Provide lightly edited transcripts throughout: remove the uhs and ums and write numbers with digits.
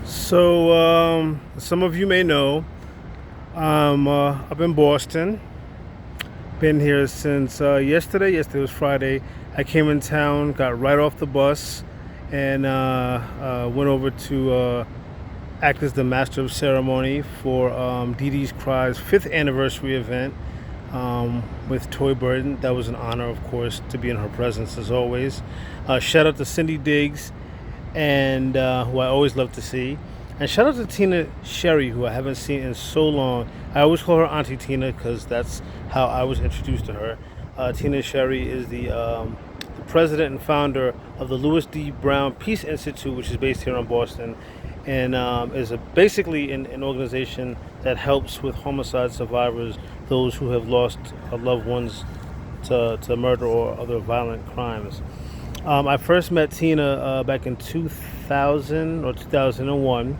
Some of you may know I'm up in Boston. Been here since yesterday. Yesterday was Friday. I came in town, got right off the bus, and went over to act as the master of ceremony for Dee Dee's Cry's 5th anniversary event with Toy Burton. That was an honor, of course, to be in her presence as always. Shout out to Cindy Diggs, and who I always love to see. And shout out to Tina Sherry, who I haven't seen in so long. I always call her Auntie Tina because that's how I was introduced to her. Tina Sherry is the president and founder of the Louis D. Brown Peace Institute, which is based here in Boston, and is basically an organization that helps with homicide survivors, those who have lost loved ones to murder or other violent crimes. I first met Tina back in 2000 or 2001.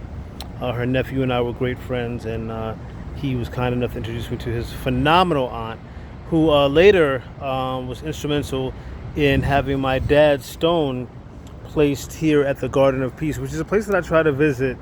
Her nephew and I were great friends, and he was kind enough to introduce me to his phenomenal aunt, who later was instrumental in having my dad's stone placed here at the Garden of Peace, which is a place that I try to visit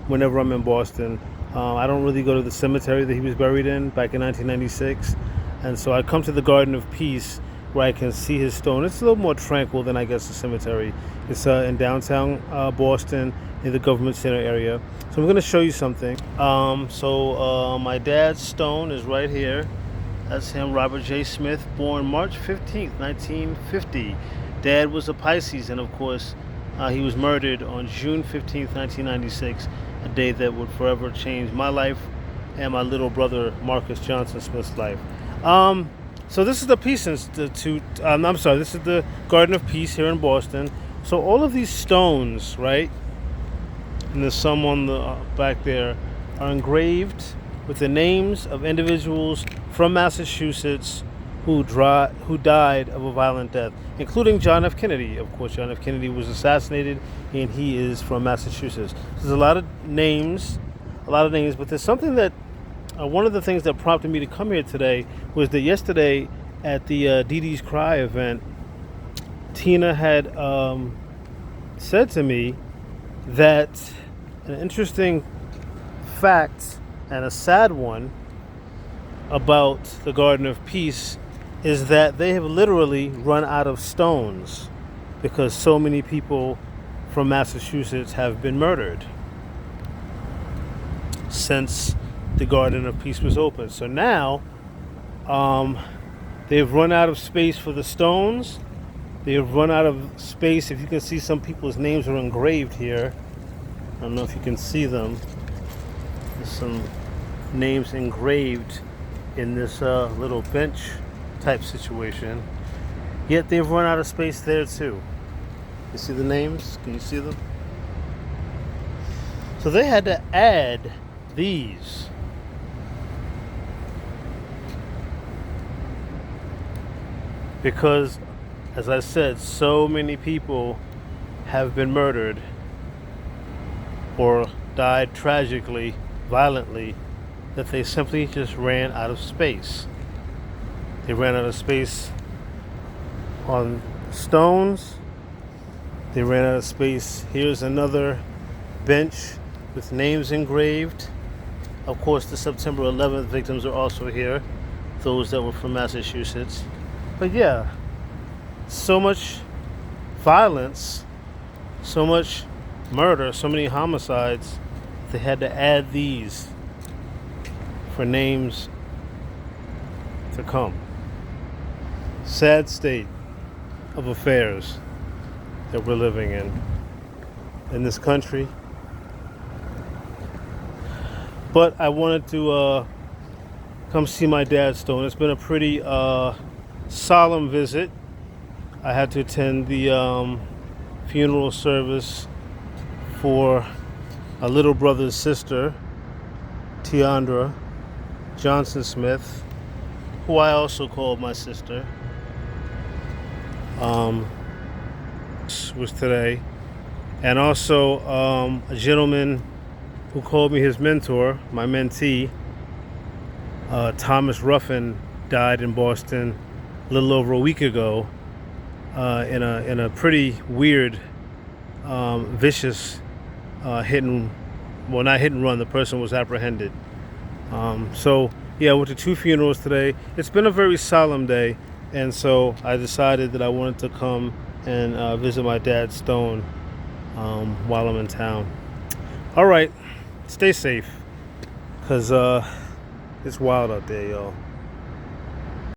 whenever I'm in Boston. I don't really go to the cemetery that he was buried in back in 1996, and so I come to the Garden of Peace where I can see his stone. It's a little more tranquil than I guess the cemetery. It's in downtown Boston, in the Government Center area. So I'm going to show you something. My dad's stone is right here. That's him, Robert J. Smith, born March 15th, 1950. Dad was a Pisces, and of course, he was murdered on June 15th, 1996, a day that would forever change my life and my little brother Marcus Johnson Smith's life. So this is the Peace Institute. This is the Garden of Peace here in Boston. So all of these stones, right, and there's some on the back there, are engraved with the names of individuals from Massachusetts who died of a violent death, including John F. Kennedy. Of course, John F. Kennedy was assassinated, and he is from Massachusetts. There's a lot of names, but there's something that one of the things that prompted me to come here today was that yesterday at the Dee Dee's Cry event, Tina had said to me that an interesting fact and a sad one about the Garden of Peace is that they have literally run out of stones because so many people from Massachusetts have been murdered since the Garden of Peace was open. So now they've run out of space for the stones. They've run out of space. If you can see, some people's names are engraved here. I don't know if you can see them. There's some names engraved in this little bench type situation. Yet they've run out of space there too. You see the names? Can you see them? So they had to add these. Because, as I said, so many people have been murdered or died tragically, violently, that they simply just ran out of space. They ran out of space on stones. They ran out of space. Here's another bench with names engraved. Of course, the September 11th victims are also here, those that were from Massachusetts. But yeah, so much violence, so much murder, so many homicides, they had to add these for names to come. Sad state of affairs that we're living in this country. But I wanted to come see my dad's stone. It's been a pretty solemn visit. I had to attend the funeral service for a little brother's sister, Tiandra Johnson Smith, who I also called my sister. Was today, and also a gentleman who called me his mentor, my mentee, Thomas Ruffin, died in Boston a little over a week ago in a pretty weird, vicious not hit and run. The person was apprehended. So yeah, I went to two funerals today. It's been a very solemn day, and so I decided that I wanted to come and visit my dad's stone while I'm in town. All right, stay safe, cause it's wild out there, y'all.